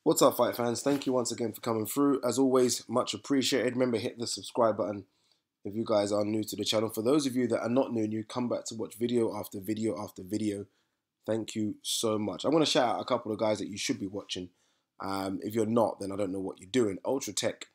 What's up, fight fans? Thank you once again for coming through. As always, much appreciated. Remember, hit the subscribe button if you guys are new to the channel. For those of you that are not new and you come back to watch video after video after video, thank you so much. I want to shout out a couple of guys that you should be watching. If you're not, then I don't know what you're doing. Ultra Tech,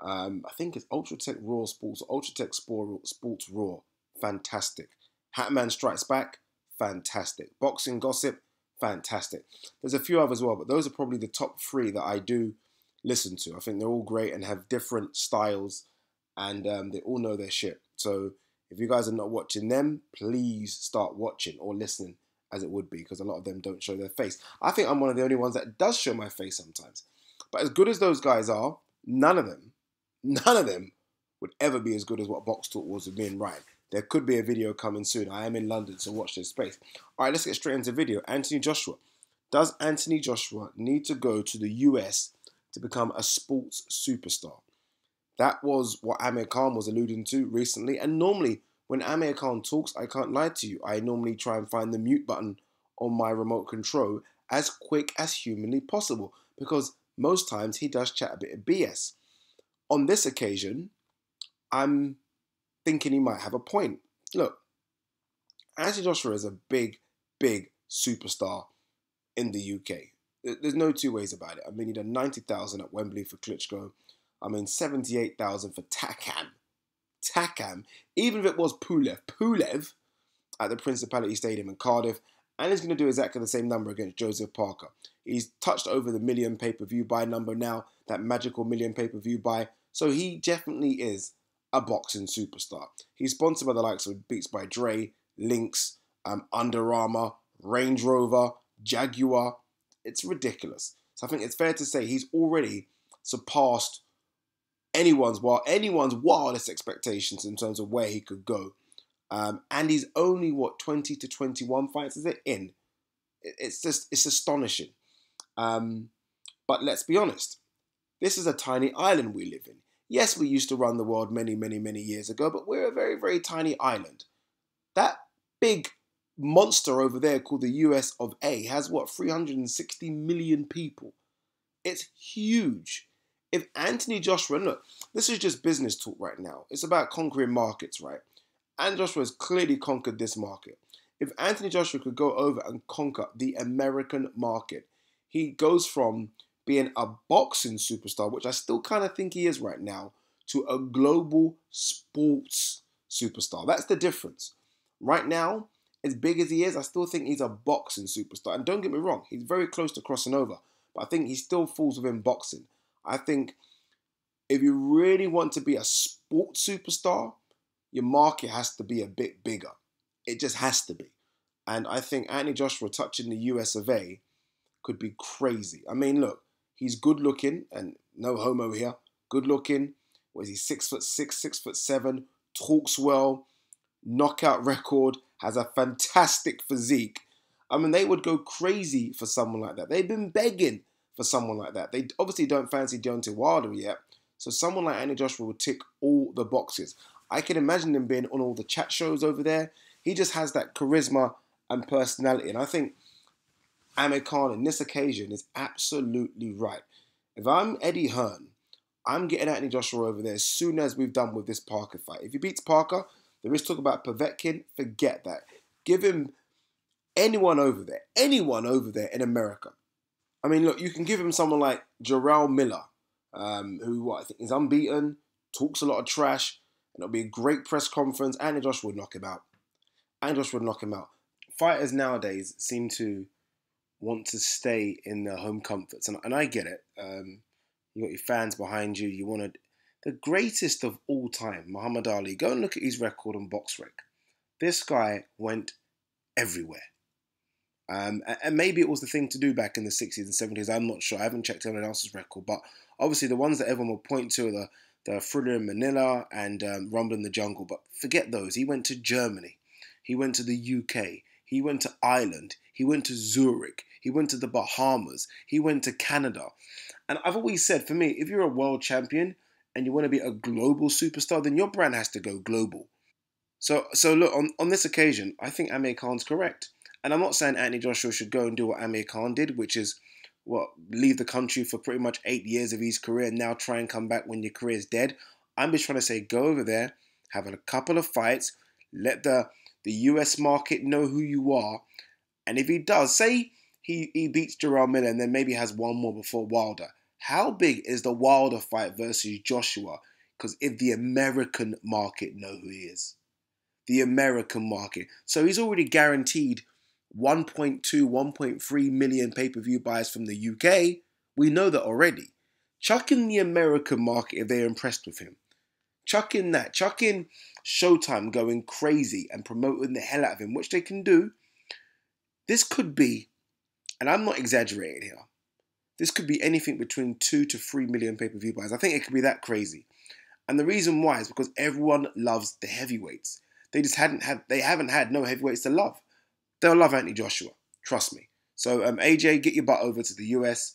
I think it's Ultra Tech Raw Sports, Ultra Tech Sports Raw, fantastic. Hatman Strikes Back, fantastic. Boxing Gossip, fantastic. There's a few others as well, but those are probably the top three that I do listen to. I think they're all great and have different styles, and they all know their shit. So if you guys are not watching them, please start watching or listening, as it would be, because a lot of them don't show their face. I think I'm one of the only ones that does show my face sometimes. But as good as those guys are, none of them would ever be as good as what Box Talk was with me and Ryan. There could be a video coming soon. I am in London, so watch this space. All right, let's get straight into the video. Anthony Joshua. Does Anthony Joshua need to go to the US to become a sports superstar? That was what Amir Khan was alluding to recently. And normally, when Amir Khan talks, I can't lie to you, I normally try and find the mute button on my remote control as quick as humanly possible, because most times he does chat a bit of BS. On this occasion, I'm thinking he might have a point. Look, Anthony Joshua is a big superstar in the UK. There's no two ways about it. I mean, he done 90,000 at Wembley for Klitschko. I mean, 78,000 for Takam. Even if it was Pulev at the Principality Stadium in Cardiff, and he's going to do exactly the same number against Joseph Parker. He's touched over the million pay-per-view buy number now, that magical million pay-per-view buy. So he definitely is a boxing superstar. He's sponsored by the likes of Beats by Dre, Lynx, Under Armour, Range Rover, Jaguar. It's ridiculous. So I think it's fair to say he's already surpassed anyone's wildest expectations in terms of where he could go. And he's only, 20 to 21 fights is it in? It's astonishing. But let's be honest. This is a tiny island we live in. Yes, we used to run the world many years ago, but we're a very tiny island. That big monster over there called the US of A has 360 million people. It's huge. If Anthony Joshua, and look, this is just business talk right now. It's about conquering markets, right? And Joshua has clearly conquered this market. If Anthony Joshua could go over and conquer the American market, he goes from being a boxing superstar, which I still kind of think he is right now, to a global sports superstar. That's the difference. Right now, as big as he is, I still think he's a boxing superstar. And don't get me wrong, he's very close to crossing over, but I think he still falls within boxing. I think if you really want to be a sports superstar, your market has to be a bit bigger. It just has to be. And I think Anthony Joshua touching the US of A could be crazy. I mean, look, he's good looking, and no homo here. Good looking. Was he 6'6", 6'7", talks well, knockout record, has a fantastic physique. I mean, they would go crazy for someone like that. They've been begging for someone like that. They obviously don't fancy Deontay Wilder yet. So someone like Anthony Joshua would tick all the boxes. I can imagine him being on all the chat shows over there. He just has that charisma and personality. And I think Amir Khan in this occasion is absolutely right. If I'm Eddie Hearn, I'm getting Anthony Joshua over there as soon as we've done with this Parker fight. If he beats Parker, there is talk about Povetkin. Forget that. Give him anyone over there in America. I mean, look, you can give him someone like Jarrell Miller, who I think is unbeaten, talks a lot of trash, and it'll be a great press conference. Anthony Joshua would knock him out. Fighters nowadays seem to want to stay in their home comforts, and I get it. You got your fans behind you. You want the greatest of all time, Muhammad Ali. Go and look at his record on BoxRec. This guy went everywhere. And maybe it was the thing to do back in the 60s and 70s. I'm not sure. I haven't checked anyone else's record. But obviously the ones that everyone will point to are the Thriller in Manila and Rumble in the Jungle. But forget those. He went to Germany. He went to the UK. He went to Ireland. He went to Zurich. He went to the Bahamas. He went to Canada. And I've always said, for me, if you're a world champion and you want to be a global superstar, then your brand has to go global. So look, on this occasion, I think Amir Khan's correct. And I'm not saying Anthony Joshua should go and do what Amir Khan did, which is leave the country for pretty much 8 years of his career and now try and come back when your career is dead. I'm just trying to say, go over there, have a couple of fights, let the US market know who you are. And if he does, say he beats Jarrell Miller and then maybe has one more before Wilder, how big is the Wilder fight versus Joshua? Because if the American market know who he is, the American market. So he's already guaranteed 1.2, 1.3 million pay-per-view buyers from the UK. We know that already. Chuck in the American market if they're impressed with him. Chuck in that. Chuck in Showtime going crazy and promoting the hell out of him, which they can do. This could be, and I'm not exaggerating here, this could be anything between 2 to 3 million pay-per-view buyers. I think it could be that crazy. And the reason why is because everyone loves the heavyweights. They haven't had no heavyweights to love. They'll love Anthony Joshua. Trust me. So AJ, get your butt over to the US.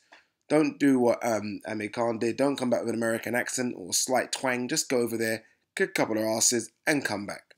Don't do what Amir Khan did. Don't come back with an American accent or a slight twang. Just go over there, kick a couple of asses, and come back.